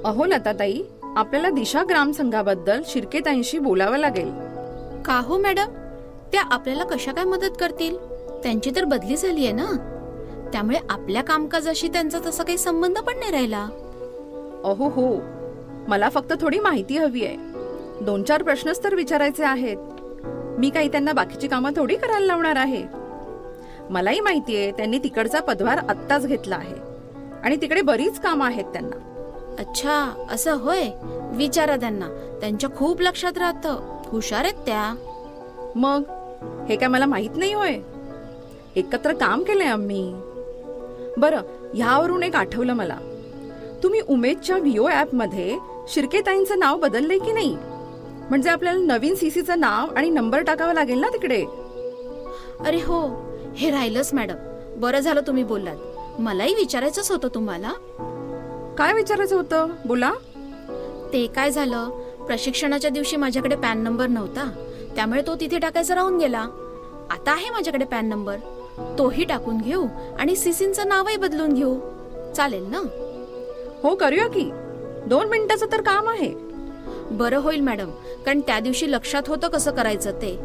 अहो लताताई, आपल्याला दिशा ग्रामसंघाबद्दल शिर्केताईंशी बोलावं लागेल. का हो मॅडम, त्या आपल्याला कशा काय मदत करतील? त्यांची तर बदली झाली आहे ना, त्यामुळे आपल्या कामकाजाशी त्यांचा तसा काही संबंध पण नाही राहिला. अहो हो, मला फक्त थोडी माहिती हवी आहे. 2-4 प्रश्नच तर विचारायचे आहेत. मी काही त्यांना बाकीची कामं थोडी करायला लावणार आहे. मलाही माहिती आहे त्यांनी तिकडचा पदभार आत्ताच घेतला आहे आणि तिकडे बरीच कामं आहेत त्यांना. अच्छा, असं होय. विचारा त्यांना, त्यांच्या खूप लक्षात राहतं. हुशार आहेत त्या. मग हे काय मला माहित नाही होय? एकत्र काम केलंय आम्ही. बरं, ह्यावरून एक आठवलं मला. तुम्ही उमेदच्या व्हीओ ॲपमध्ये शिर्केताईंचं नाव बदललंय की नाही? म्हणजे आपल्याला नवीन सीसीचं नाव आणि नंबर टाकावा लागेल ना तिकडे. अरे हो, हे राहिलंच मॅडम. बरं झालं तुम्ही बोललात. मलाही विचारायचंच होतं तुम्हाला. काय विचारायचं होतं, बोला. ते काय झालं, प्रशिक्षणाच्या दिवशी माझ्याकडे पॅन नंबर नव्हता, त्यामुळे तो तिथे टाकायचा राहून गेला. आता आहे माझ्याकडे पॅन नंबर, तोही टाकून घेऊ आणि सीसींचं नावही बदलून घेऊ. चालेल ना? हो, करूया की. 2 मिनिटाचं तर काम आहे. बरं होईल मॅडम, कारण त्या दिवशी लक्षात होतं कसं करायचं ते,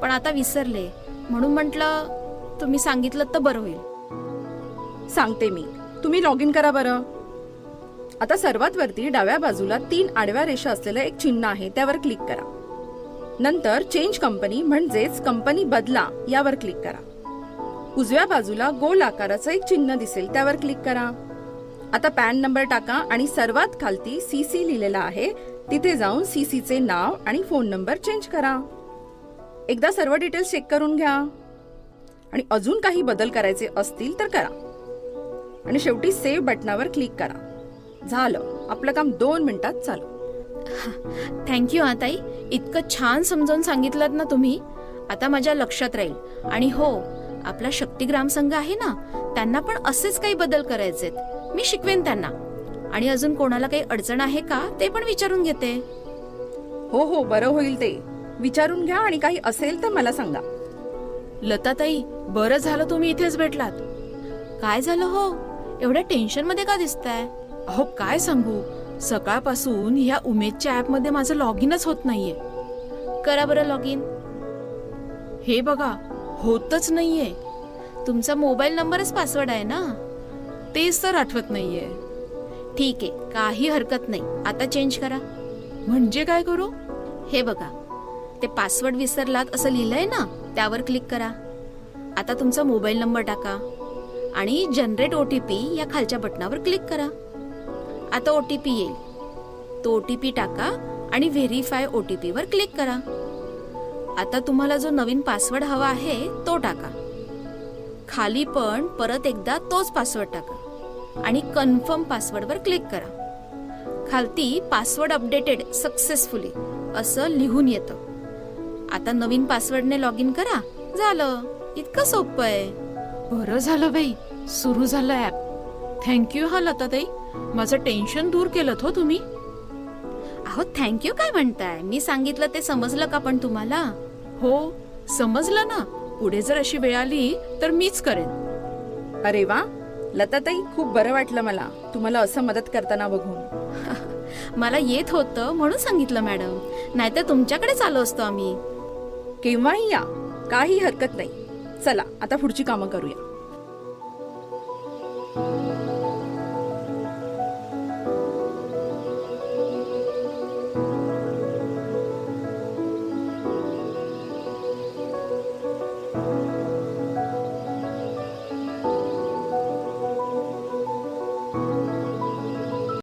पण आता विसरले. म्हणून म्हटलं तुम्ही सांगितलं तर बरं होईल. सांगते मी. तुम्ही लॉग इन करा बरं. आता सर्वात वरती डाव्या बाजूला 3 आडव्या रेषा असलेलं एक चिन्ह आहे, त्यावर क्लिक करा. नंतर चेंज कंपनी म्हणजेच कंपनी बदला यावर क्लिक करा. उजव्या बाजूला गोल आकाराचं एक चिन्ह दिसेल, त्यावर क्लिक करा. आता पॅन नंबर टाका आणि सर्वात खालती सीसी लिहिलेला आहे तिथे जाऊन सीसीचे नाव आणि फोन नंबर चेंज करा. एकदा सर्व डिटेल्स चेक करून घ्या आणि अजून काही बदल करायचे असतील तर करा आणि शेवटी सेव्ह बटनावर क्लिक करा. झालं, आपलं काम 2 मिनिटात चालू. थँक्यू हा ताई, इतकं छान समजावून सांगितलं ना तुम्ही. आता माझ्या लक्षात राहील. आणि हो, आपला शक्ती ग्राम संघ आहे ना, त्यांना पण असेच काही बदल करायचेत. मी शिकवेन त्यांना. आणि अजून कोणाला काही अडचण आहे का ते पण विचारून घेते. हो हो, बरं होईल ते. विचारून घ्या आणि काही असेल तर मला सांगा. लताताई, बरं झालं तुम्ही इथेच भेटलात. काय झालं हो, एवढ्या टेन्शन मध्ये का दिसताय? अहो काय सांगू, सकाळपासून ह्या उमेदच्या ऍप मध्ये माझं लॉग इनच होत नाहीये. करा बरं लॉग इन. हे बघा, होतच नाहीये. तुमचा मोबाईल नंबरच पासवर्ड आहे ना? तेच तर आठवत नाहीये. ठीक आहे, काही हरकत नाही. आता चेंज करा. म्हणजे काय करू? हे बघा, ते पासवर्ड विसरलात असं लिहिलंय ना, त्यावर क्लिक करा. आता तुमचा मोबाईल नंबर टाका आणि जनरेट OTP या खालच्या बटनावर क्लिक करा. आता OTP येईल, तो OTP टाका आणि व्हेरीफाय OTP वर क्लिक करा. आता तुम्हाला जो नवीन पासवर्ड हवा आहे तो टाका. खाली पण परत एकदा तोच पासवर्ड टाका आणि कन्फर्म पासवर्ड वर क्लिक करा. खालती पासवर्ड अपडेटेड सक्सेसफुली असं लिहून येतं. आता नवीन पासवर्डने लॉग इन करा. झालं, इतकं सोपं आहे. बरं झालं बाई, सुरू झालं ऍप. थँक्यू हा लताताई, माझं टेन्शन दूर केलं हो तुम्ही. अहो थँक्यू काय म्हणताय, मी सांगितलं ते समजलं का पण तुम्हाला? हो, समजलं ना. पुढे जर अशी वेळ आली तर मीच करेन. अरे वा लताताई, खूप बरं वाटलं मला तुम्हाला असं मदत करताना बघून. मला येत होतं म्हणून सांगितलं मॅडम, नाहीतर तुमच्याकडेच आलो असतो आम्ही. केव्हाही या, काही हरकत नाही. चला आता पुढची कामं करूया.